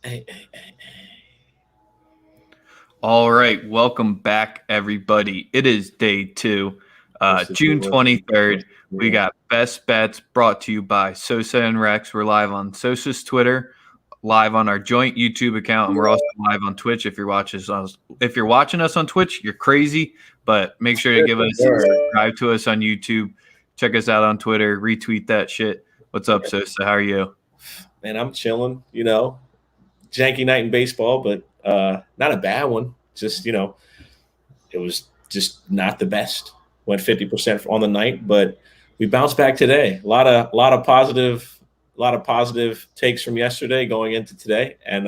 Hey, hey, hey, hey. All right, welcome back, everybody. It is day two, This is June yours. 23rd. We Yeah. got Best Bets brought to you by Sosa and Rex. We're live on Sosa's Twitter, live on our joint YouTube account, and we're also live on Twitch. If you're watching us on Twitch, you're crazy, but make sure to Good give for us sure. subscribe to us on YouTube. Check us out on Twitter, retweet that shit. What's up, Sosa? How are you? Man, I'm chilling. Janky night in baseball, but not a bad one. Just it was just not the best. Went 50% on the night, but we bounced back today. A lot of positive takes from yesterday going into today, and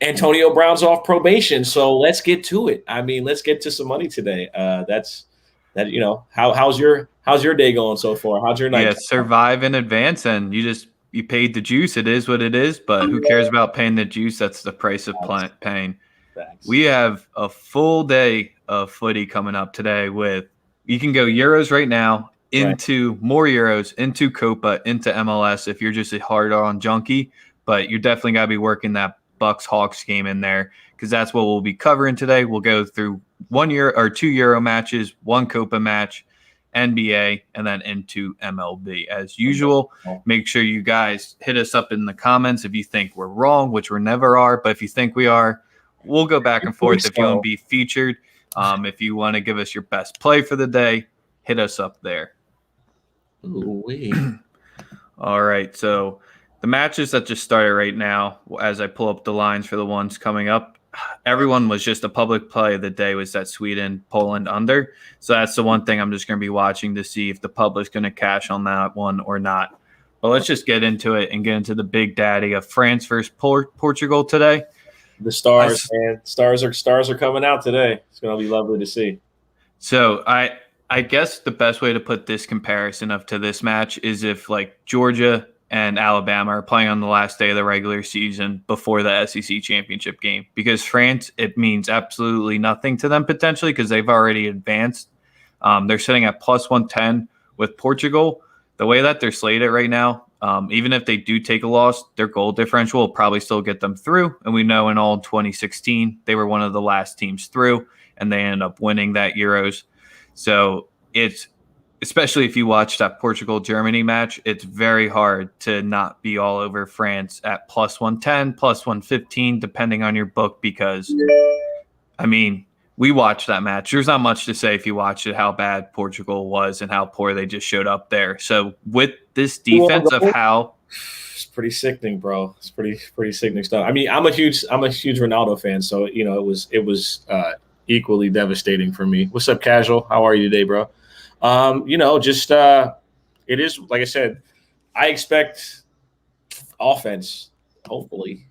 Antonio Brown's off probation. So let's get to it. I mean, let's get to some money today. That's that. How's your day going so far? How's your Yeah, night? survive in advance, and you paid the juice. It is what it is, but who cares about paying the juice? That's the price of paying. Thanks. We have a full day of footy coming up today. With you can go Euros right now Right. into more Euros into Copa into MLS if you're just a hard on junkie, but you're definitely got to be working that Bucks Hawks game in there because that's what we'll be covering today. We'll go through 1 year or 2 Euro matches, one Copa match, NBA, and then into MLB. As usual, make sure you guys hit us up in the comments if you think we're wrong, which we never are. But if you think we are, we'll go back and forth if you want to be featured. If you want to give us your best play for the day, hit us up there. Ooh, wee. All right. So the matches that just started right now, as I pull up the lines for the ones coming up, everyone was just a public play of the day was that Sweden Poland under. So that's the one thing I'm just going to be watching to see if the public's going to cash on that one or not. But let's just get into it and get into the big daddy of France versus Portugal today. The I, stars, man. Stars are coming out today. It's gonna be lovely to see. so I guess the best way to put this comparison of to this match is if like Georgia and Alabama are playing on the last day of the regular season before the SEC championship game, because France, it means absolutely nothing to them potentially because they've already advanced. They're sitting at plus 110 with Portugal. The way that they're slated right now, even if they do take a loss, their goal differential will probably still get them through. And we know in all 2016, they were one of the last teams through and they ended up winning that Euros. So it's, especially if you watch that Portugal Germany match, it's very hard to not be all over France at plus 110, plus 115, depending on your book, because I mean, we watched that match. There's not much to say if you watched it, how bad Portugal was and how poor they just showed up there. So with this Who on defense of goal? how It's pretty sickening, bro. It's pretty sickening stuff. I mean, I'm a huge Ronaldo fan, so it was equally devastating for me. What's up, casual? How are you today, bro? Just it is like I said. I expect offense, hopefully.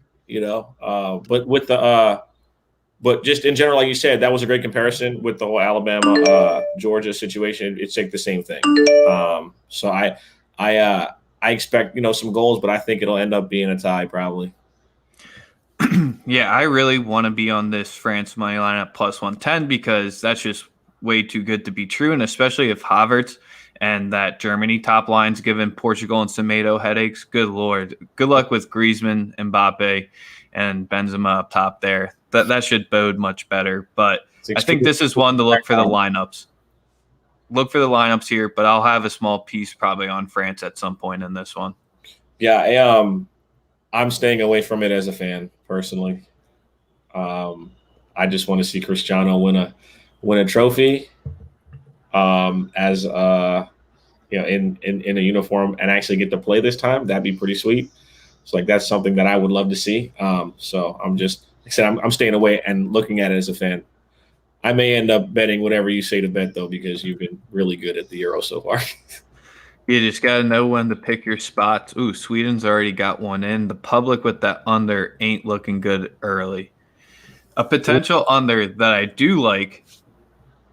But just in general, like you said, that was a great comparison with the whole Alabama Georgia situation. It's like the same thing. So I expect some goals, but I think it'll end up being a tie probably. yeah, I really want to be on this France money line at plus 110 because that's just way too good to be true. And especially if Havertz and that Germany top line's giving Portugal and Semedo headaches. Good Lord. Good luck with Griezmann, Mbappe, and Benzema up top there. That should bode much better. But It's I think extremely this is one to look for the lineups. Look for the lineups here, but I'll have a small piece probably on France at some point in this one. yeah. I'm staying away from it as a fan personally. Um, I just want to see Cristiano win a trophy as in a uniform and actually get to play this time. That'd be pretty sweet. So like that's something that I would love to see. So I'm just like I said I'm staying away and looking at it as a fan. I may end up betting whatever you say to bet though because you've been really good at the Euro so far. You just got to know when to pick your spots. Ooh, Sweden's already got one in. The public with that under ain't looking good early. A potential under that I do like.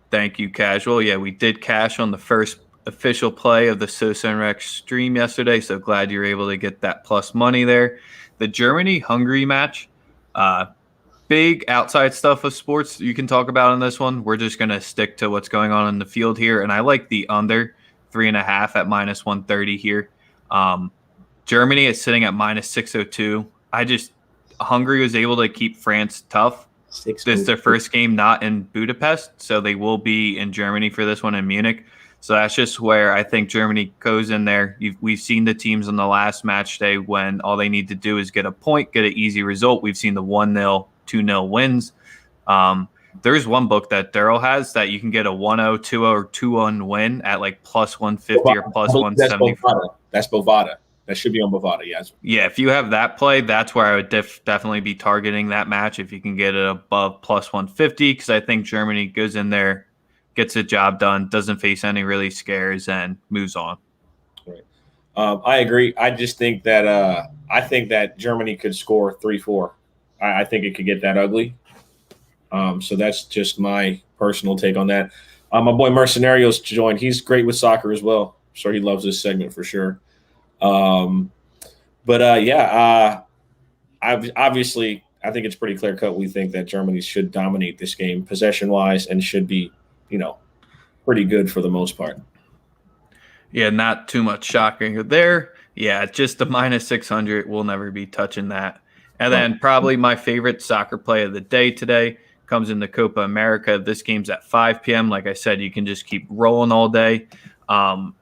Thank you, casual. Yeah, we did cash on the first official play of the Sosa and Rex stream yesterday, so glad you're able to get that plus money there. The Germany-Hungary match, big outside stuff of sports you can talk about in this one. We're just going to stick to what's going on in the field here, and I like the under 3.5 at minus 130 here. Germany is sitting at minus 602. Hungary was able to keep France tough. This is their first game not in Budapest, so they will be in Germany for this one in Munich. So that's just where I think Germany goes in there. We've seen the teams on the last match day when all they need to do is get a point, get an easy result. We've seen the 1-0, 2-0 wins. There's one book that Daryl has that you can get a 1-0, 2-0, or 2-1 win at like plus 150 or plus 170. That's Bovada. That should be on Bovada, yes. Yeah, if you have that play, that's where I would definitely be targeting that match if you can get it above plus 150, because I think Germany goes in there, gets the job done, doesn't face any really scares, and moves on. Right. I agree. I just think that Germany could score 3-4. I think it could get that ugly. So that's just my personal take on that. My boy Mercenario's joined. He's great with soccer as well. I'm sure he loves this segment for sure. Obviously, I think it's pretty clear cut. We think that Germany should dominate this game possession wise and should be, pretty good for the most part. Yeah, not too much shocking there. Yeah, just the minus 600. We'll never be touching that. And then probably my favorite soccer play of the day today comes in the Copa America. This game's at 5 p.m. Like I said, you can just keep rolling all day.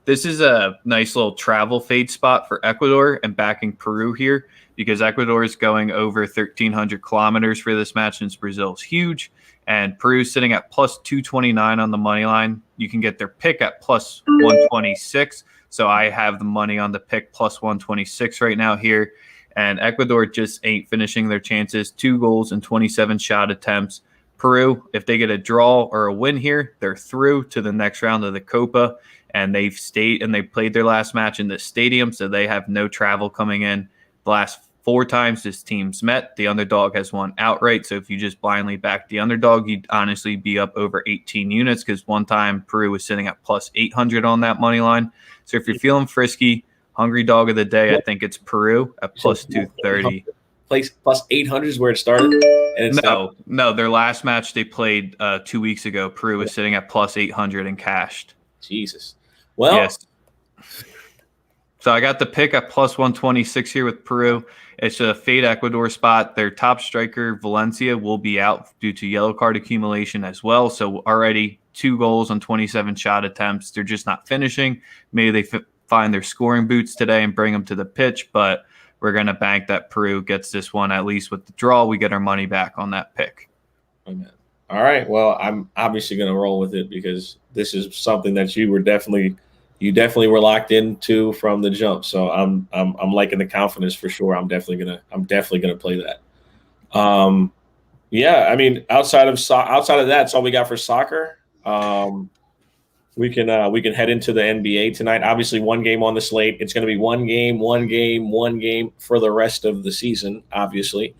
This is a nice little travel fade spot for Ecuador and backing Peru here, because Ecuador is going over 1,300 kilometers for this match since Brazil is huge. And Peru's sitting at plus 229 on the money line. You can get their pick at plus 126. So I have the money on the pick plus 126 right now here. And Ecuador just ain't finishing their chances. 2 goals and 27 shot attempts. Peru, if they get a draw or a win here, they're through to the next round of the Copa. And they've stayed and they played their last match in the stadium, so they have no travel coming in. The last 4 times this team's met, the underdog has won outright. So if you just blindly back the underdog, you'd honestly be up over 18 units, because one time Peru was sitting at plus 800 on that money line. So if you're feeling frisky, hungry dog of the day, I think it's Peru at plus 230. Plus 800 is where it started? No, their last match they played 2 weeks ago, Peru was sitting at plus 800 and cashed. Jesus. Well, yes. So I got the pick at plus 126 here with Peru. It's a fade Ecuador spot. Their top striker, Valencia, will be out due to yellow card accumulation as well. So already 2 goals on 27 shot attempts. They're just not finishing. Maybe they find their scoring boots today and bring them to the pitch, but we're going to bank that Peru gets this one, at least with the draw. We get our money back on that pick. Amen. All right. Well, I'm obviously going to roll with it, because this is something that you definitely were locked into from the jump. So I'm liking the confidence for sure. I'm definitely gonna play that. Yeah. I mean, outside of that, that's all we got for soccer. We can head into the NBA tonight. Obviously, one game on the slate. It's going to be one game for the rest of the season. Obviously.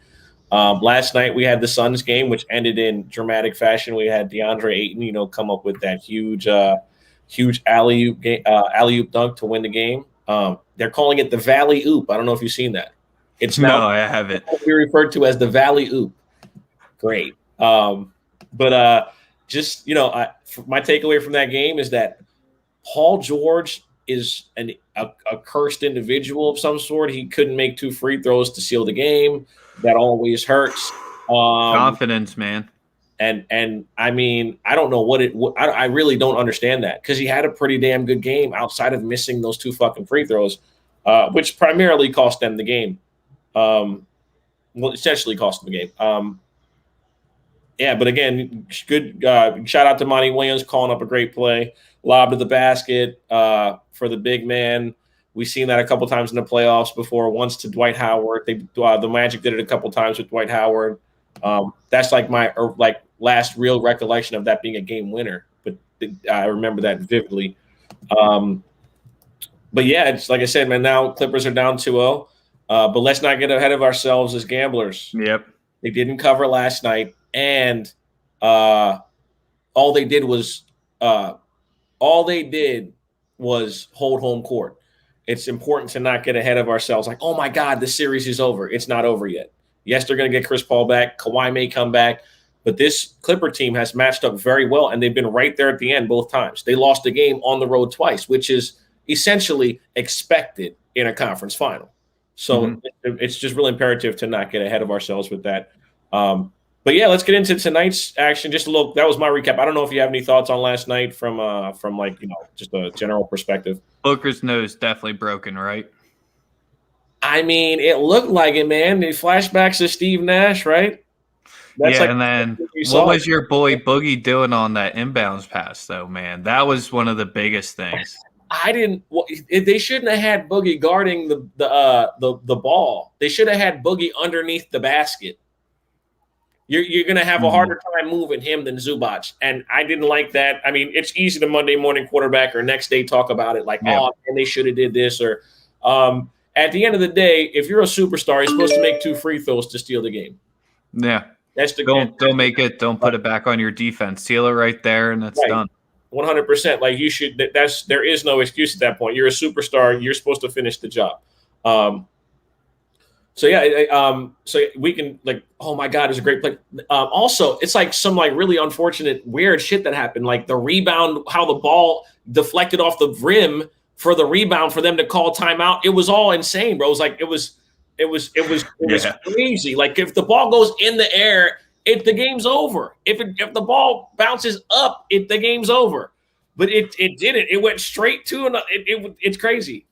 Last night we had the Suns game, which ended in dramatic fashion. We had DeAndre Ayton, come up with that huge alley-oop dunk to win the game. They're calling it the Valley Oop. I don't know if you've seen that. It's now no, I haven't. We referred to as the Valley Oop. Great. Just my takeaway from that game is that Paul George is a cursed individual of some sort. He couldn't make 2 free throws to seal the game. That always hurts. Confidence, man. And I mean, I don't know I really don't understand that, because he had a pretty damn good game outside of missing those 2 fucking free throws, which primarily cost them the game. Essentially cost them the game. Yeah, but again, good shout out to Monty Williams calling up a great play. Lob to the basket for the big man. We've seen that a couple times in the playoffs before. Once to Dwight Howard. The Magic did it a couple times with Dwight Howard. That's like my last real recollection of that being a game winner. But I remember that vividly. But yeah, it's like I said, man. Now Clippers are down 2-0. But let's not get ahead of ourselves as gamblers. Yep. They didn't cover last night, and all they did was hold home court. It's important to not get ahead of ourselves. Like, oh my God, the series is over. It's not over yet. Yes, they're going to get Chris Paul back. Kawhi may come back, but this Clipper team has matched up very well, and they've been right there at the end both times. They lost the game on the road twice, which is essentially expected in a conference final. So it's just really imperative to not get ahead of ourselves with that. But yeah, let's get into tonight's action. Just a little. That was my recap. I don't know if you have any thoughts on last night from like just a general perspective. Booker's nose definitely broken, right? I mean, it looked like it, man. The flashbacks of Steve Nash, right? That's and then what was your boy Boogie doing on that inbounds pass, though, man? That was one of the biggest things. I didn't. They shouldn't have had Boogie guarding the ball. They should have had Boogie underneath the basket. You're going to have a harder time moving him than Zubac, and I didn't like that. I mean, it's easy to Monday morning quarterback or next day talk about it like, oh, man, they should have did this. Or at the end of the day, if you're a superstar, you're supposed to make 2 free throws to steal the game. Yeah, that's the don't make it. Don't put it back on your defense. Seal it right there, and that's done. 100%. Like you should. There is no excuse at that point. You're a superstar. You're supposed to finish the job. So yeah, so we can like, oh my God, it's a great play. Also, it's like some like really unfortunate, weird shit that happened. Like the rebound, how the ball deflected off the rim for the rebound for them to call timeout. It was all insane, bro. It was like it was crazy. Like if the ball goes in the air, the game's over. If the ball bounces up, the game's over. But it didn't. It went straight to it's crazy.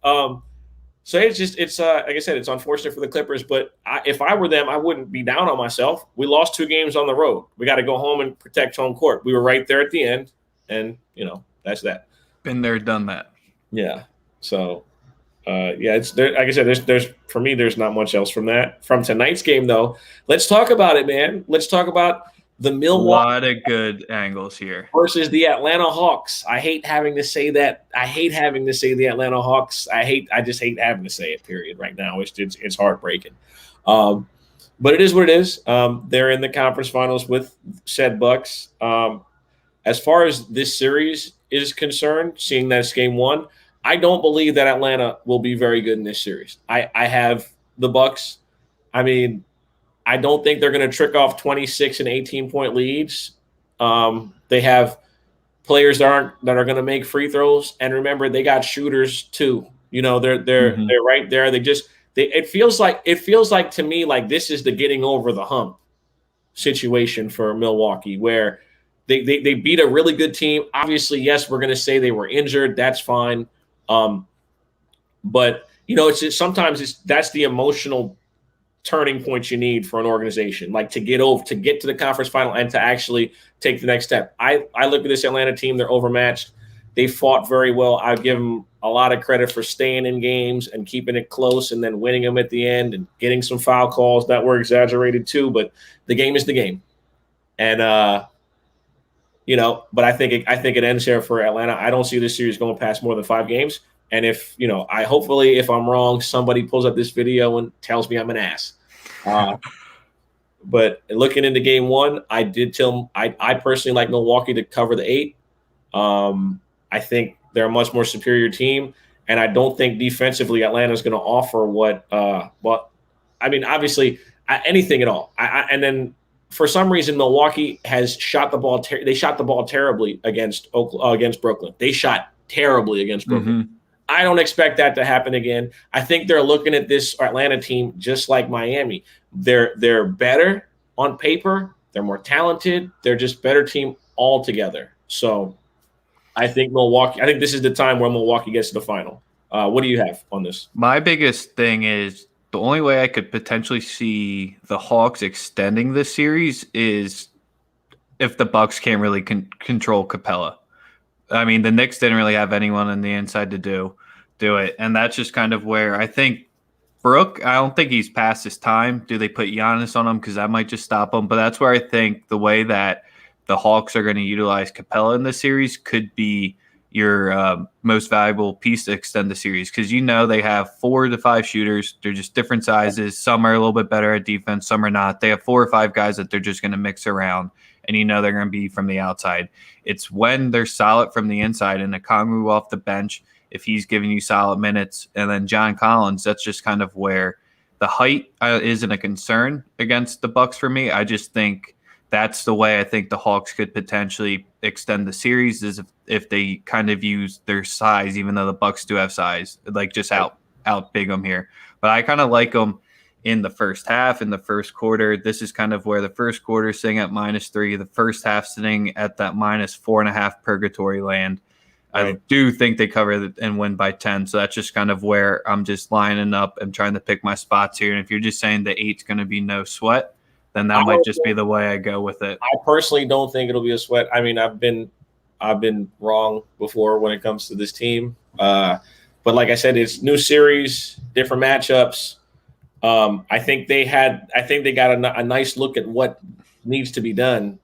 So it's like I said, it's unfortunate for the Clippers, but if I were them, I wouldn't be down on myself. We lost 2 games on the road. We got to go home and protect home court. We were right there at the end, and that's that. Been there, done that. Yeah. So, it's there. Like I said, there's for me, there's not much else from that. From tonight's game, though, let's talk about it, man. Let's talk about the Milwaukee. A lot of good angles here versus the Atlanta Hawks. I hate having to say that. I hate having to say the Atlanta Hawks. I just hate having to say it. Period. Right now, it's heartbreaking. But it is what it is. They're in the conference finals with said Bucks. As far as this series is concerned, seeing that it's game 1, I don't believe that Atlanta will be very good in this series. I have the Bucks. I mean, I don't think they're going to trick off 26 and 18-point leads. They have players that are going to make free throws, and remember, they got shooters too. They're right there. It feels like to me like this is the getting over the hump situation for Milwaukee, where they beat a really good team. Obviously, yes, we're going to say they were injured. That's fine. But sometimes that's the emotional turning point you need for an organization, like to get to the conference final and to actually take the next step. I look at this Atlanta team, they're overmatched. They fought very well. I give them a lot of credit for staying in games and keeping it close and then winning them at the end and getting some foul calls that were exaggerated too, but the game is the game. And but I think it ends here for Atlanta. I don't see this series going past more than 5 games. And if, hopefully if I'm wrong, somebody pulls up this video and tells me I'm an ass. But looking into game 1, I personally like Milwaukee to cover the 8. I think they're a much more superior team. And I don't think defensively Atlanta is going to offer obviously anything at all. And then for some reason, Milwaukee has shot the ball. They shot the ball terribly against Brooklyn. They shot terribly against Brooklyn. I don't expect that to happen again. I think they're looking at this Atlanta team just like Miami. They're better on paper. They're more talented. They're just better team altogether. So I think this is the time where Milwaukee gets to the final. What do you have on this? My biggest thing is the only way I could potentially see the Hawks extending this series is if the Bucks can't really control Capella. I mean, the Knicks didn't really have anyone on the inside to do it. And that's just kind of where I think Brooke, I don't think he's past his time. Do they put Giannis on him? Because that might just stop him. But that's where I think the way that the Hawks are going to utilize Capella in this series could be your most valuable piece to extend the series. Because they have 4 to 5 shooters. They're just different sizes. Some are a little bit better at defense. Some are not. They have 4 or 5 guys that they're just going to mix around. And they're going to be from the outside. It's when they're solid from the inside and Okongwu off the bench, if he's giving you solid minutes, and then John Collins, that's just kind of where the height isn't a concern against the Bucks for me. I just think that's the way I think the Hawks could potentially extend the series is if they kind of use their size, even though the Bucks do have size, like just out big them here. but I kind of like them in the first half, in the first quarter. This is kind of where the first quarter sitting at -3, the first half sitting at that -4.5 purgatory land. Right. I do think they cover and win by 10. So that's just kind of where I'm just lining up and trying to pick my spots here. And if you're just saying the 8's going to be no sweat, then that might just be the way I go with it. I personally don't think it'll be a sweat. I mean, I've been wrong before when it comes to this team. But like I said, it's new series, different matchups. I think they got a nice look at what needs to be done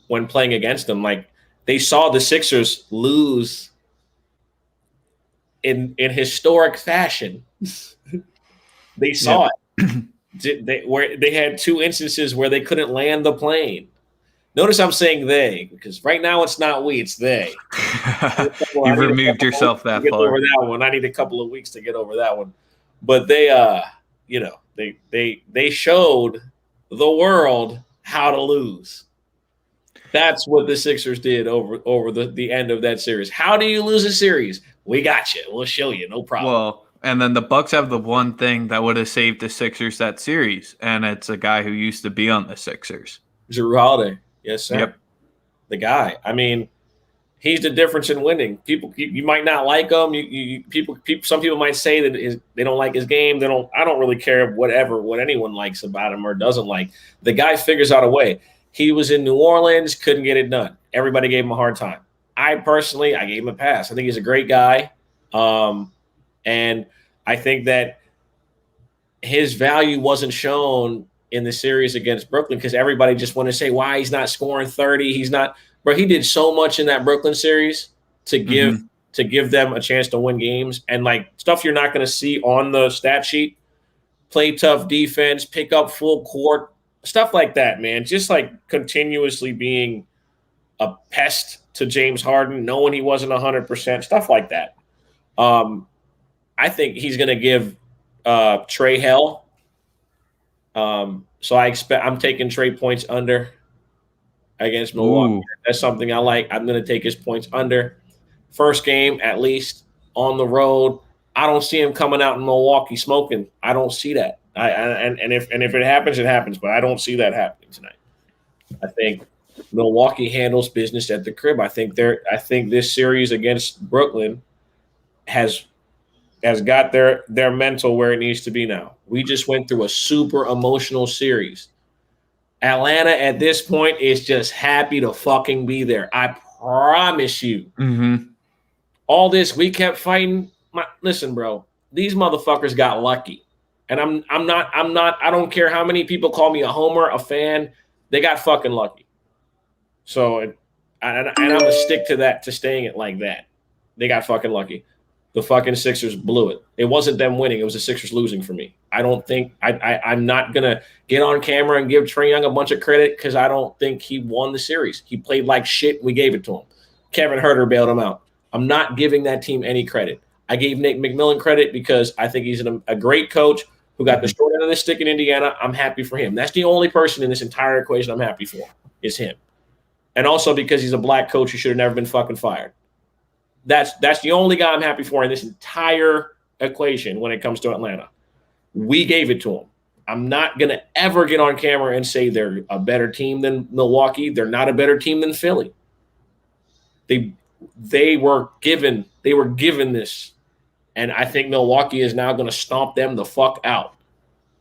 when playing against them. Like, they saw the Sixers lose in historic fashion. They saw it. They had 2 instances where they couldn't land the plane. Notice I'm saying they, because right now it's not we, it's they. You've removed yourself that far. Over that one. I need a couple of weeks to get over that one. But they they showed the world how to lose. That's what the Sixers did over the end of that series. How do you lose a series? We got you. We'll show you. No problem. Well, and then the Bucks have the one thing that would have saved the Sixers that series, and it's a guy who used to be on the Sixers. Jrue Holiday. Yes, sir. Yep. The guy. I mean, he's the difference in winning. People, you might not like him. Some people might say that they don't like his game. I don't really care what anyone likes about him or doesn't like. The guy figures out a way. He was in New Orleans, couldn't get it done. Everybody gave him a hard time. I gave him a pass. I think he's a great guy. And I think that his value wasn't shown in the series against Brooklyn because everybody just wanted to say why he's not scoring 30. He's not, but he did so much in that Brooklyn series to give them a chance to win games and like stuff you're not going to see on the stat sheet. Play tough defense, pick up full court, stuff like that, man. Just like continuously being a pest to James Harden, knowing he wasn't 100%, stuff like that. I think he's going to give Trey hell. So I'm taking Trey points under against Milwaukee. Ooh. That's something I like. I'm going to take his points under. First game, at least, on the road. I don't see him coming out in Milwaukee smoking. I don't see that. And if it happens, it happens. But I don't see that happening tonight. I think Milwaukee handles business at the crib. I think this series against Brooklyn has got their mental where it needs to be now. We just went through a super emotional series. Atlanta at this point is just happy to fucking be there. I promise you. Mm-hmm. All this, we kept fighting. Listen, bro, these motherfuckers got lucky. And I'm not, I don't care how many people call me a homer, a fan. They got fucking lucky. So, and I'm going to stick to that, to staying it like that. They got fucking lucky. The fucking Sixers blew it. It wasn't them winning. It was the Sixers losing for me. I don't think I'm not going to get on camera and give Trae Young a bunch of credit because I don't think he won the series. He played like shit. We gave it to him. Kevin Huerter bailed him out. I'm not giving that team any credit. I gave Nate McMillan credit because I think he's a great coach who got the short end of the stick in Indiana. I'm happy for him. That's the only person in this entire equation I'm happy for is him. And also because he's a black coach who should have never been fucking fired. That's the only guy I'm happy for in this entire equation when it comes to Atlanta. We gave it to them. I'm not going to ever get on camera and say they're a better team than Milwaukee. They're not a better team than Philly. They were given this. And I think Milwaukee is now going to stomp them the fuck out.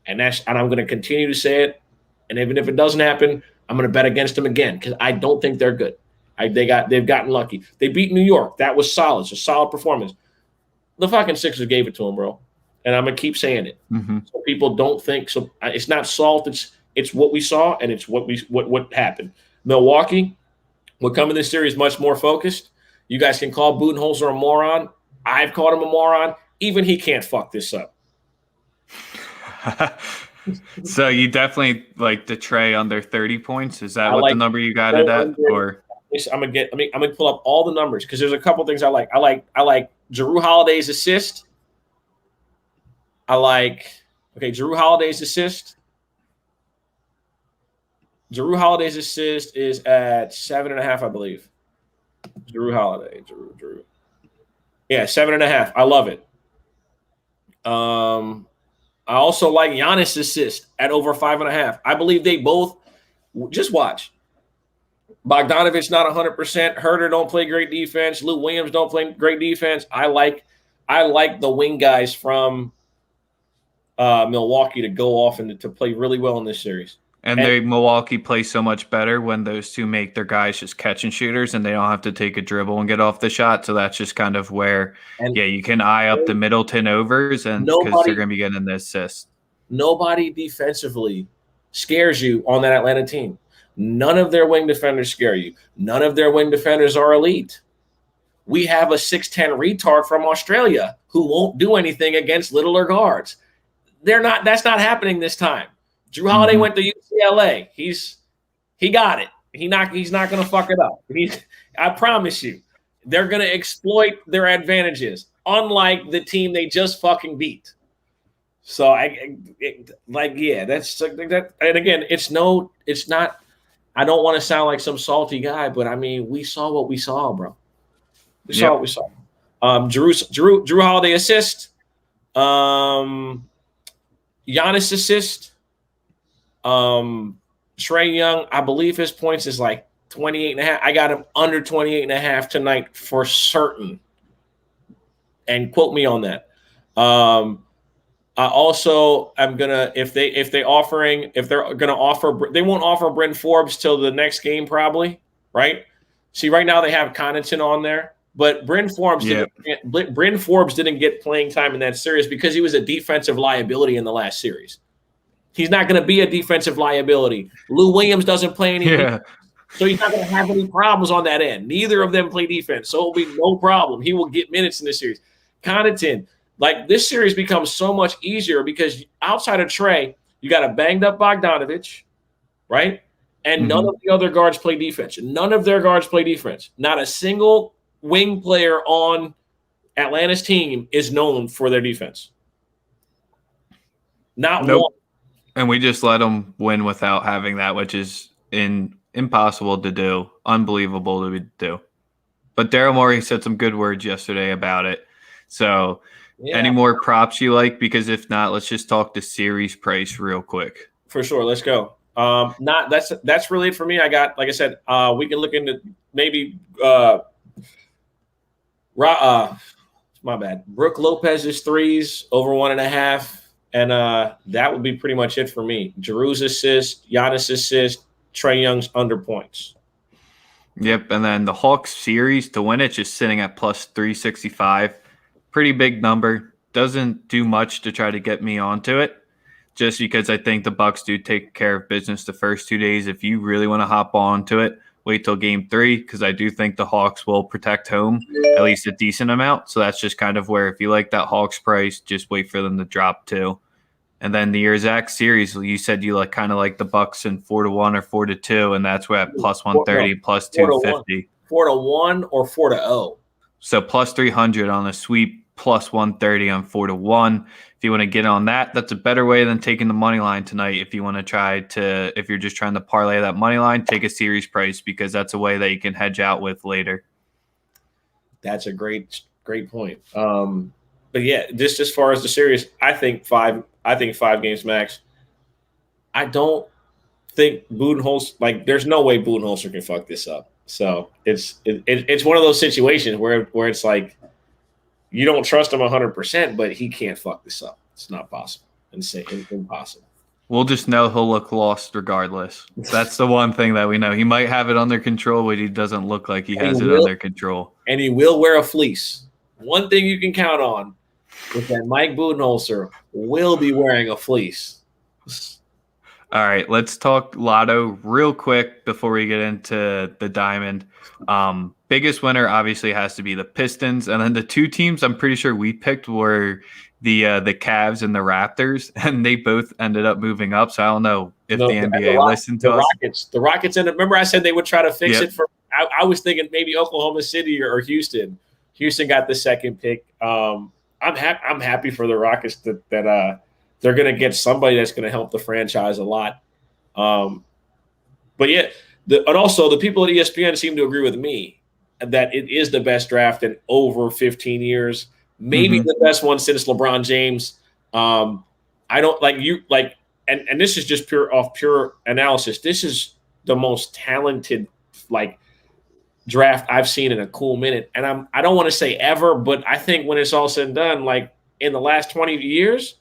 And I'm going to continue to say it. And even if it doesn't happen, I'm going to bet against them again because I don't think they're good. They've gotten lucky. They beat New York. That was solid. It's a solid performance. The fucking Sixers gave it to them, bro. And I'm gonna keep saying it. Mm-hmm. So people don't think so. It's not salt. It's what we saw and it's what happened. Milwaukee will come in this series much more focused. You guys can call Budenholzer a moron. I've called him a moron. Even he can't fuck this up. So you definitely like the Trey under 30 points. Is that what the number you got it at? Or I'm gonna pull up all the numbers because there's a couple things I like. I like Jrue Holiday's assist. Jrue Holiday's assist. Jrue Holiday's assist is at 7.5, I believe. Jrue Holiday. Drew. Yeah, 7.5. I love it. I also like Giannis' assist at over 5.5. I believe they both just watch. Bogdanovich not 100%. Herter don't play great defense. Lou Williams don't play great defense. I like the wing guys from Milwaukee to go off and to play really well in this series. And Milwaukee plays so much better when those two make their guys just catch and shooters and they don't have to take a dribble and get off the shot. So that's just kind of where, you can eye up the Middleton overs and because they're going to be getting the assist. Nobody defensively scares you on that Atlanta team. None of their wing defenders scare you. None of their wing defenders are elite. We have a 6'10" retard from Australia who won't do anything against littler guards. That's not happening this time. Drew Holiday went to UCLA. He got it. He's not going to fuck it up. I promise you, they're going to exploit their advantages, unlike the team they just fucking beat. So that's that. And again, it's not. I don't want to sound like some salty guy, but I mean, we saw what we saw, bro. We saw what we saw. Drew Holiday assist. Giannis assist. Trae Young, I believe his points is like 28.5. I got him under 28.5 tonight for certain. And quote me on that. I also am gonna if they're gonna offer, they won't offer Bryn Forbes till the next game probably, right? See, right now they have Connaughton on there, but Bryn Forbes didn't get playing time in that series because he was a defensive liability in the last series. He's not going to be a defensive liability. Lou Williams doesn't play any defense, so he's not going to have any problems on that end. Neither of them play defense, so it'll be no problem. He will get minutes in this series. Connaughton. Like, this series becomes so much easier because outside of Trae, you got a banged up Bogdanovich, right? And none of the other guards play defense. None of their guards play defense. Not a single wing player on Atlanta's team is known for their defense. Not one. And we just let them win without having that, which is impossible to do, unbelievable to do. But Daryl Morey said some good words yesterday about it. So – any more props you like? Because if not, let's just talk the series price real quick. For sure, let's go. That's really it for me. I got, like I said, we can look into maybe my bad. Brook Lopez's threes over 1.5, and that would be pretty much it for me. Drew's assist, Giannis assist, Trae Young's under points. Yep, and then the Hawks series to win it just sitting at plus 365. Pretty big number. Doesn't do much to try to get me onto it, just because I think the Bucks do take care of business the first 2 days. If you really want to hop onto it, wait till game 3, because I do think the Hawks will protect home at least a decent amount. So that's just kind of where, if you like that Hawks price, just wait for them to drop too. And then the Irzak series, you said you kind of like the Bucks in 4-1 or 4-2, and that's where at plus 130, plus 250. 4-1 or 4-0. So plus 300 on a sweep, plus 130 on 4-1. If you want to get on that, that's a better way than taking the money line tonight. If you want to if you're just trying to parlay that money line, take a series price, because that's a way that you can hedge out with later. That's a great point. But yeah, just as far as the series, I think five games max. I don't think Budenholzer, there's no way Budenholzer can fuck this up. So it's one of those situations where it's like, you don't trust him 100%, but he can't fuck this up. It's not possible. Impossible. We'll just know he'll look lost regardless. That's the one thing that we know. He might have it under control, but he doesn't look like he has it under control. And he will wear a fleece. One thing you can count on is that Mike Budenholzer will be wearing a fleece. All right, let's talk Lotto real quick before we get into the Diamond. Biggest winner obviously has to be the Pistons, and then the two teams I'm pretty sure we picked were the Cavs and the Raptors, and they both ended up moving up. So I don't know if the NBA listened to us. The Rockets ended. Remember, I said they would try to fix it for. I was thinking maybe Oklahoma City or Houston. Houston got the second pick. I'm happy for the Rockets that they're going to get somebody that's going to help the franchise a lot. But yeah, and also the people at ESPN seem to agree with me that it is the best draft in over 15 years, maybe the best one since LeBron James. I don't and this is just pure analysis. This is the most talented like draft I've seen in a cool minute. And I don't want to say ever, but I think when it's all said and done, like in the last 20 years,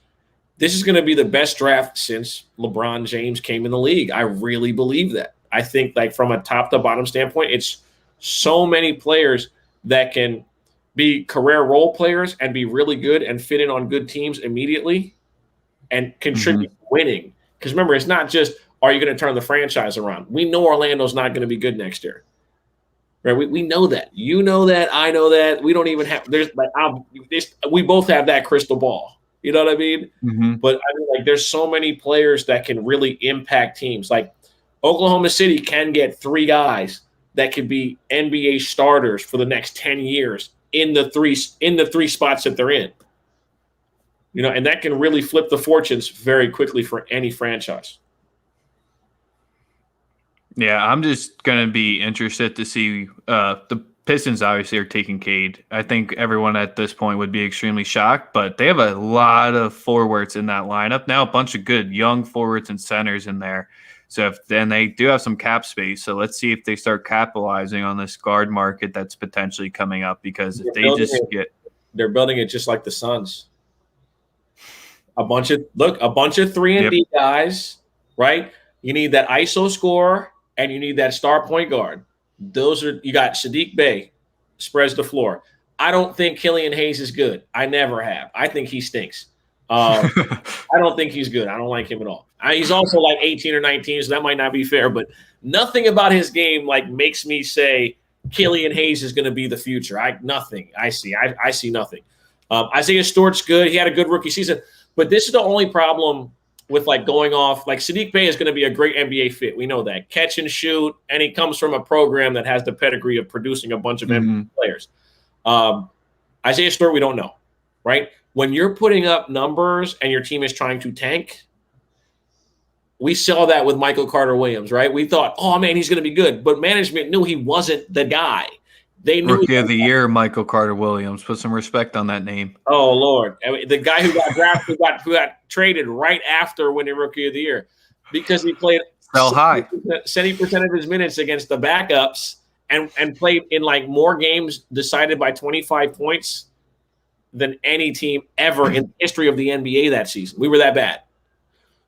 this is going to be the best draft since LeBron James came in the league. I really believe that. I think like from a top to bottom standpoint, it's so many players that can be career role players and be really good and fit in on good teams immediately and contribute to winning. Because remember, it's not just, are you going to turn the franchise around? We know Orlando's not going to be good next year. Right? We know that. You know that. I know that. We don't even have, we both have that crystal ball. You know what I mean? But I mean, like, there's so many players that can really impact teams. Like Oklahoma City can get 3 guys that could be NBA starters for the next 10 years in the three spots that they're in. You know, and that can really flip the fortunes very quickly for any franchise. Yeah, I'm just going to be interested to see the Pistons obviously are taking Cade. I think everyone at this point would be extremely shocked, but they have a lot of forwards in that lineup. Now a bunch of good young forwards and centers in there. So then they do have some cap space. So let's see if they start capitalizing on this guard market that's potentially coming up, because if they're building it just like the Suns. A bunch of 3-and-D guys, right? You need that ISO scorer and you need that star point guard. You got Sadiq Bey, spreads the floor. I don't think Killian Hayes is good. I never have. I think he stinks. I don't think he's good. I don't like him at all. He's also like 18 or 19, so that might not be fair. But nothing about his game like makes me say Killian Hayes is going to be the future. Nothing. I see nothing. Isaiah Stewart's good. He had a good rookie season. But this is the only problem with like going off. Like Sadiq Bey is going to be a great NBA fit. We know that. Catch and shoot. And he comes from a program that has the pedigree of producing a bunch of NBA players. Isaiah Stewart, we don't know, right? When you're putting up numbers and your team is trying to tank, we saw that with Michael Carter-Williams, right? We thought, oh, man, he's going to be good. But management knew he wasn't the guy. They knew Rookie of the Year, Michael Carter-Williams. Put some respect on that name. Oh, Lord. I mean, the guy who got drafted, who got traded right after winning Rookie of the Year because he played 70% of his minutes against the backups and played in like more games decided by 25 points than any team ever in the history of the NBA that season. We were that bad.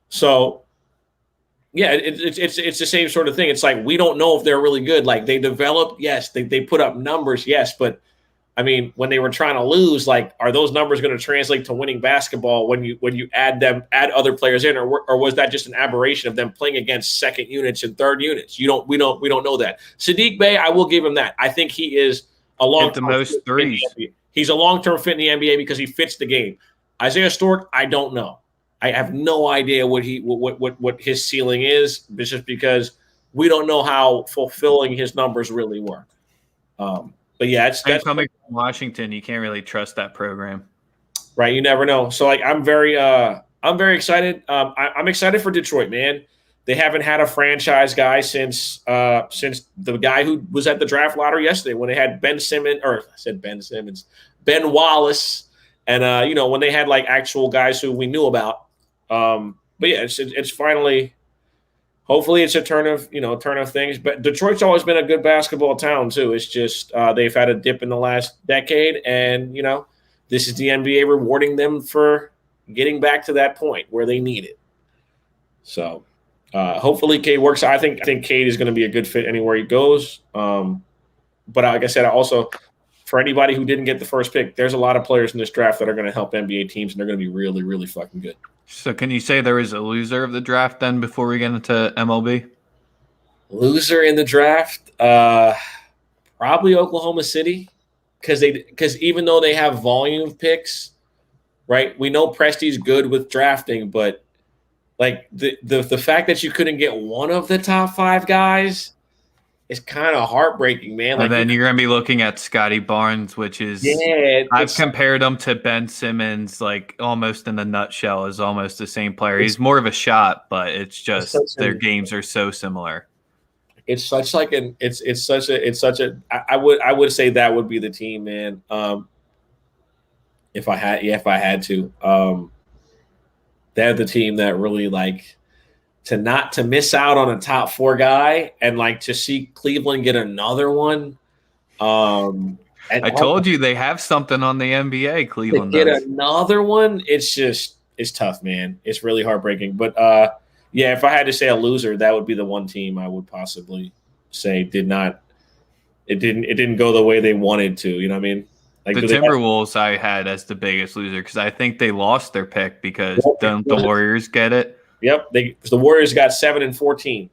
So, yeah, it's the same sort of thing. It's like we don't know if they're really good. Like they developed, yes, they put up numbers, yes, but I mean, when they were trying to lose, like, are those numbers going to translate to winning basketball when you add other players in, or was that just an aberration of them playing against second units and third units? We don't know that. Sadiq Bey, I will give him that. I think he is a long-term the most threes. He's a long-term fit in the NBA because he fits the game. Isaiah Stewart, I don't know. I have no idea what his ceiling is, just because we don't know how fulfilling his numbers really were. But yeah, that's coming from Washington. You can't really trust that program, right? You never know. So like, I'm very excited. I'm excited for Detroit, man. They haven't had a franchise guy since the guy who was at the draft lottery yesterday when they had Ben Wallace, and when they had like actual guys who we knew about. But yeah, it's finally. Hopefully it's a turn of things. But Detroit's always been a good basketball town too. It's just they've had a dip in the last decade, and this is the NBA rewarding them for getting back to that point where they need it. So hopefully Cade works. I think Cade is going to be a good fit anywhere he goes. But like I said, also for anybody who didn't get the first pick, there's a lot of players in this draft that are going to help NBA teams, and they're going to be really, really fucking good. So can you say there is a loser of the draft then before we get into MLB? Loser in the draft? Probably Oklahoma City, because even though they have volume picks, right? We know Presti's good with drafting, but like the fact that you couldn't get one of the top 5 guys is kind of heartbreaking, man. And then you're going to be looking at Scotty Barnes, which is I've compared him to Ben Simmons, like almost in a nutshell, is almost the same player. He's more of a shot, but it's just their games are so similar. It's such like I would say that would be the team, man. If I had to. they're the team that really like to miss out on a top 4 guy and like to see Cleveland get another one. And I told you they have something on the NBA. to Cleveland get does. another one, it's tough, man. It's really heartbreaking. But yeah, if I had to say a loser, that would be the one team I would possibly say it didn't go the way they wanted to. You know what I mean? Like The Timberwolves I had as the biggest loser because I think they lost their pick because don't the Warriors get it? Yep, the Warriors got 7 and 14.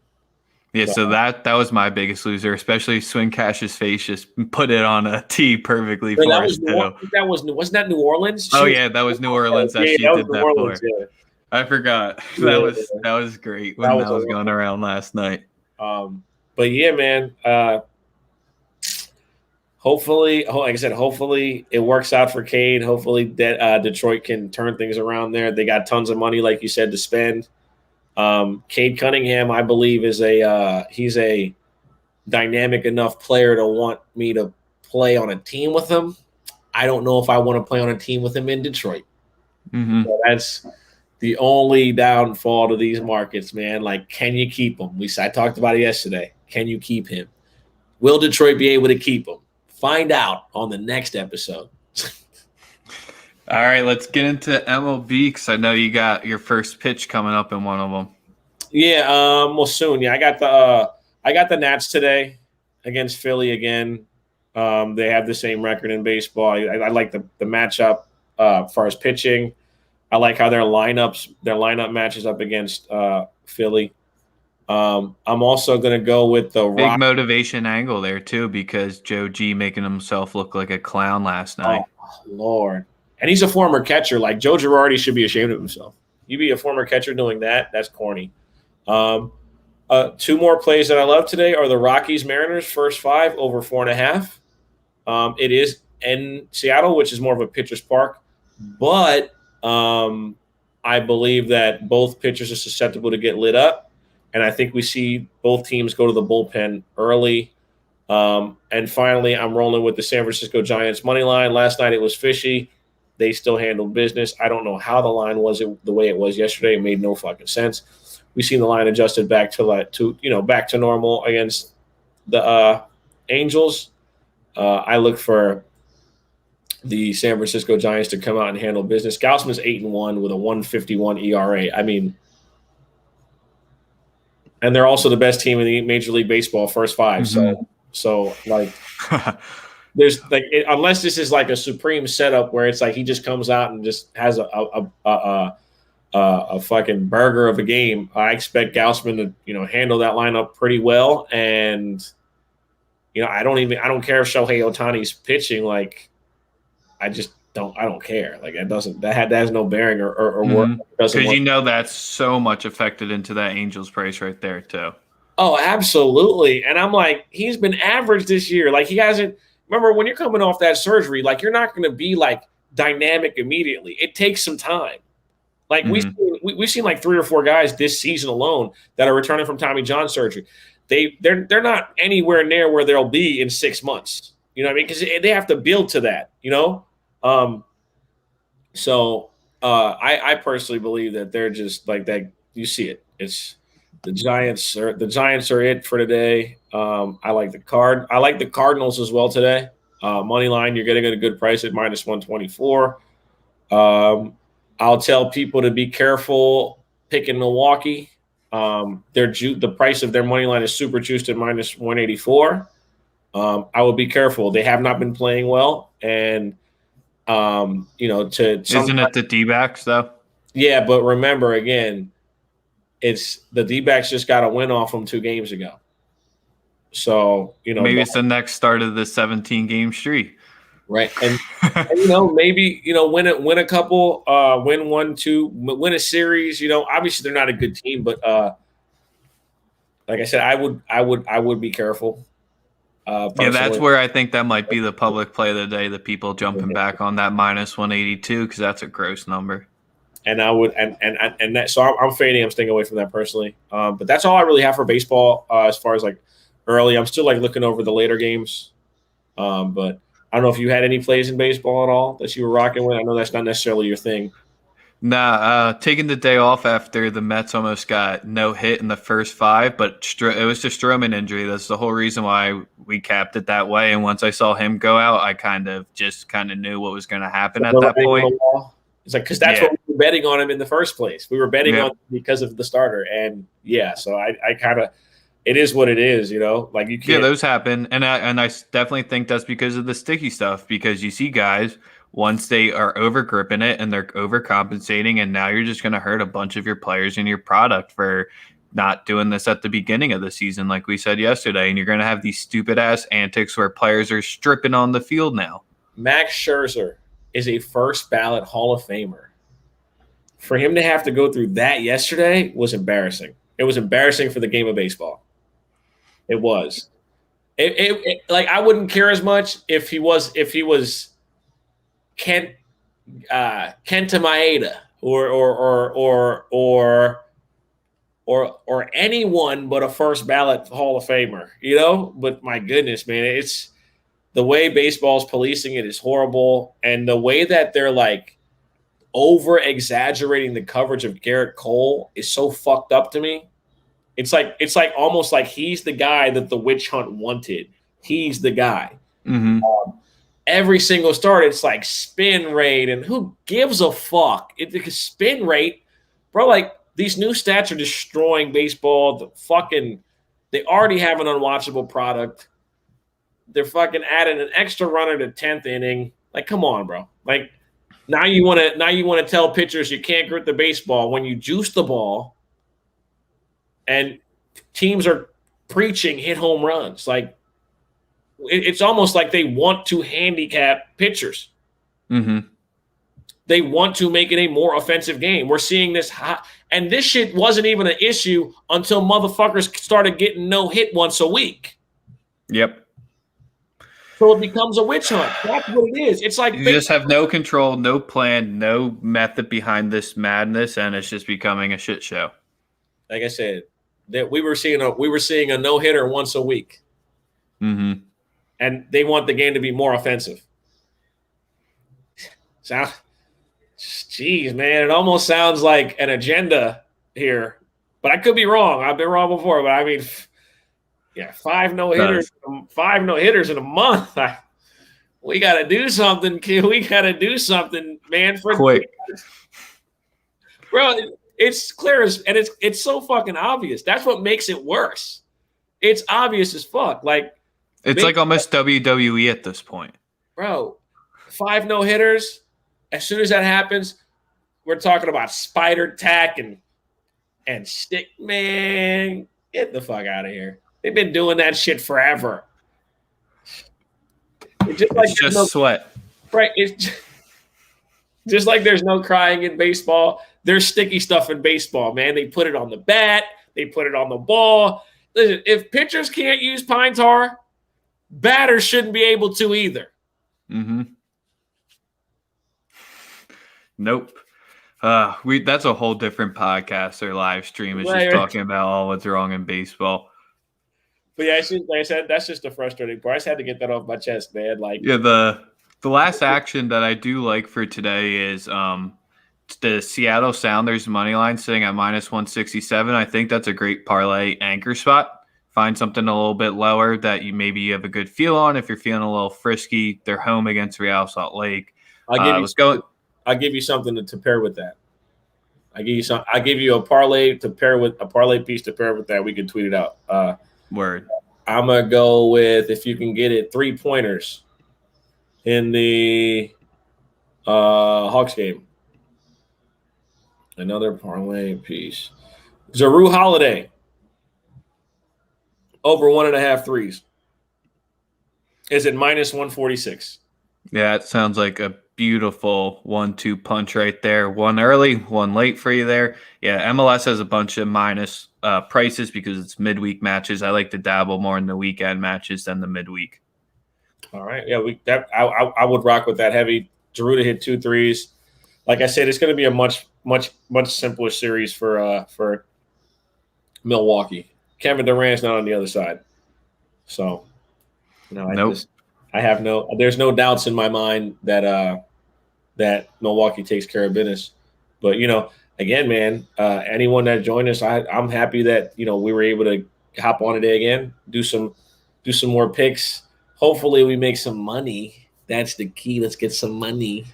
Yeah, so that was my biggest loser, especially Swing Cash's face just put it on a tee perfectly for us too. Wasn't that New Orleans? Oh yeah, that was New Orleans that she did that for. Yeah. I forgot. That was great when that was going around last night. But yeah, man. Hopefully, like I said, hopefully it works out for Cade. Hopefully Detroit can turn things around there. They got tons of money, like you said, to spend. Cade Cunningham, I believe, he's a dynamic enough player to want me to play on a team with him. I don't know if I want to play on a team with him in Detroit. Mm-hmm. So that's the only downfall to these markets, man. Like, can you keep him? I talked about it yesterday. Can you keep him? Will Detroit be able to keep him? Find out on the next episode. All right, let's get into MLB because I know you got your first pitch coming up in one of them. Yeah, well, soon. Yeah, I got the Nats today against Philly again. They have the same record in baseball. I like the matchup as far as pitching. I like how their lineup matches up against Philly. I'm also going to go with the big motivation angle there too because Joe G making himself look like a clown last night. Oh, Lord. And he's a former catcher. Like Joe Girardi should be ashamed of himself. You be a former catcher doing that? That's corny. 2 more plays that I love today are the Rockies Mariners first 5 over 4.5. It is in Seattle, which is more of a pitcher's park, but I believe that both pitchers are susceptible to get lit up. And I think we see both teams go to the bullpen early. And finally, I'm rolling with the San Francisco Giants money line. Last night it was fishy. They still handled business. I don't know how the line was the way it was yesterday. It made no fucking sense. We've seen the line adjusted back to normal against the Angels. I look for the San Francisco Giants to come out and handle business. Gausman's 8-1 with a 1.51 ERA. I mean, and they're also the best team in the Major League Baseball first 5. Mm-hmm. So like, there's like, unless this is like a supreme setup where it's like he just comes out and just has a fucking burger of a game. I expect Gausman to handle that lineup pretty well. And I don't care if Shohei Ohtani's pitching. Like, I don't care. Like, that has no bearing or work. Because that's so much affected into that Angels price right there too. Oh, absolutely. And I'm like, he's been average this year. Like, he hasn't. Remember, when you're coming off that surgery, like, you're not going to be like dynamic immediately. It takes some time. Like, we've seen like 3 or 4 guys this season alone that are returning from Tommy John surgery. They're not anywhere near where they'll be in 6 months. You know what I mean? Because they have to build to that. So I personally believe that they're just like that. You see it. It's the Giants are it for today. I like the Cardinals as well today. Money line, you're getting at a good price at -124. I'll tell people to be careful picking Milwaukee. The price of their money line is super juiced at -184. I would be careful. They have not been playing well, and isn't it the D-backs though? Yeah, but remember again, it's the D-backs just got a win off them 2 games ago. So maybe it's the next start of the 17-game streak, right? And, maybe win a couple, win 1, 2, win a series. Obviously they're not a good team, but like I said, I would be careful. Yeah, that's where I think that might be the public play of the day. The people jumping back on that -182 because that's a gross number. And I would and that, so I'm fading. I'm staying away from that personally. But that's all I really have for baseball as far as like early. I'm still like looking over the later games. But I don't know if you had any plays in baseball at all that you were rocking with. I know that's not necessarily your thing. Nah, taking the day off after the Mets almost got no hit in the first 5, but it was just Stroman injury. That's the whole reason why we capped it that way. And once I saw him go out, I kind of knew what was going to happen at that point. It's like, because that's what we were betting on him in the first place. We were betting on him because of the starter. And so I kind of, it is what it is, like you can't. Yeah, those happen. And I definitely think that's because of the sticky stuff, because you see guys, once they are over gripping it and they're overcompensating, and now you're just going to hurt a bunch of your players and your product for not doing this at the beginning of the season, like we said yesterday. And you're going to have these stupid ass antics where players are stripping on the field now. Max Scherzer is a first ballot Hall of Famer. For him to have to go through that yesterday was embarrassing. It was embarrassing for the game of baseball. It was. Like, I wouldn't care as much if he was Kenta Maeda or anyone but a first ballot Hall of Famer, But my goodness, man, it's the way baseball's policing it is horrible, and the way that they're like over exaggerating the coverage of Garrett Cole is so fucked up to me. It's like almost like he's the guy that the witch hunt wanted. He's the guy. Mm-hmm. Every single start, it's like spin rate, and who gives a fuck? It's spin rate, bro. Like, these new stats are destroying baseball. They already have an unwatchable product. They're fucking adding an extra runner to 10th inning. Like, come on, bro. Like, now you want to tell pitchers you can't grip the baseball when you juice the ball, and teams are preaching hit home runs. Like, it's almost like they want to handicap pitchers. Mm-hmm. They want to make it a more offensive game. We're seeing this and this shit wasn't even an issue until motherfuckers started getting no hit once a week. Yep. So it becomes a witch hunt. That's what it is. It's like you just have no control, no plan, no method behind this madness, and it's just becoming a shit show. Like I said, that we were seeing a no hitter once a week. Mm-hmm. And they want the game to be more offensive. So, geez, man, it almost sounds like an agenda here, but I could be wrong. I've been wrong before, but I mean, yeah, 5 no hitters in a month. We got to do something, kid. We got to do something, man. For quick, bro. It's clear and it's so fucking obvious. That's what makes it worse. It's obvious as fuck. Like, it's like almost WWE at this point, bro. 5 no hitters. As soon as that happens, we're talking about spider tack and stick. Man, get the fuck out of here. They've been doing that shit forever. It's just sweat. Right. It's just like there's no crying in baseball. There's sticky stuff in baseball, man. They put it on the bat. They put it on the ball. Listen, if pitchers can't use pine tar, batters shouldn't be able to either. Mm-hmm. Nope. That's a whole different podcast or live stream. It's just talking about all what's wrong in baseball. But yeah, like I said, that's just the frustrating part. I just had to get that off my chest, man. Like, yeah, the last action that I do like for today is the Seattle Sounders money line sitting at -167. I think that's a great parlay anchor spot. Find something a little bit lower that you have a good feel on. If you're feeling a little frisky, they're home against Real Salt Lake. I'll give you something to pair with that. I give you a parlay to pair with a parlay piece to pair with that. We can tweet it out. Word. I'm gonna go with, if you can get it, 3 pointers in the Hawks game. Another parlay piece. Jrue Holiday over 1.5 threes. Is it -146? Yeah, it sounds like a beautiful 1-2 punch right there. One early, one late for you there. Yeah, MLS has a bunch of minus prices because it's midweek matches. I like to dabble more in the weekend matches than the midweek. All right. Yeah, I would rock with that heavy. Jrue to hit 2 threes. Like I said, it's going to be a much simpler series for Milwaukee. Kevin Durant's not on the other side. So, nope. There's no doubts in my mind that Milwaukee takes care of business. But again, man, anyone that joined us, I'm happy that we were able to hop on today again, do some more picks. Hopefully, we make some money. That's the key. Let's get some money. Yeah,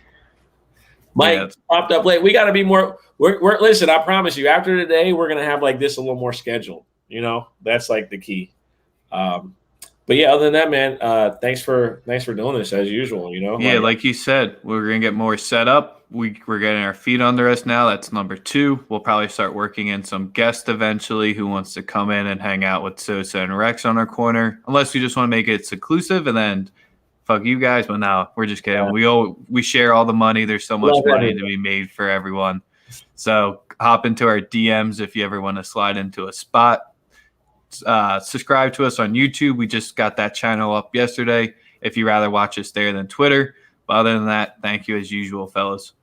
Mike popped up late. We got to be more. We're listen. I promise you. After today, we're gonna have like this a little more scheduled. That's like the key. But yeah, other than that, man, thanks for doing this as usual. yeah, like you said, we're gonna get more set up. We're getting our feet under us now. That's number 2. We'll probably start working in some guest eventually who wants to come in and hang out with Sosa and Rex on our corner. Unless you just want to make it seclusive and then fuck you guys. But no, we're just kidding. Yeah. We share all the money. There's so much money to be made for everyone. So hop into our DMs if you ever want to slide into a spot. Subscribe to us on YouTube. We just got that channel up yesterday if you rather watch us there than Twitter. But other than that, thank you as usual, fellas.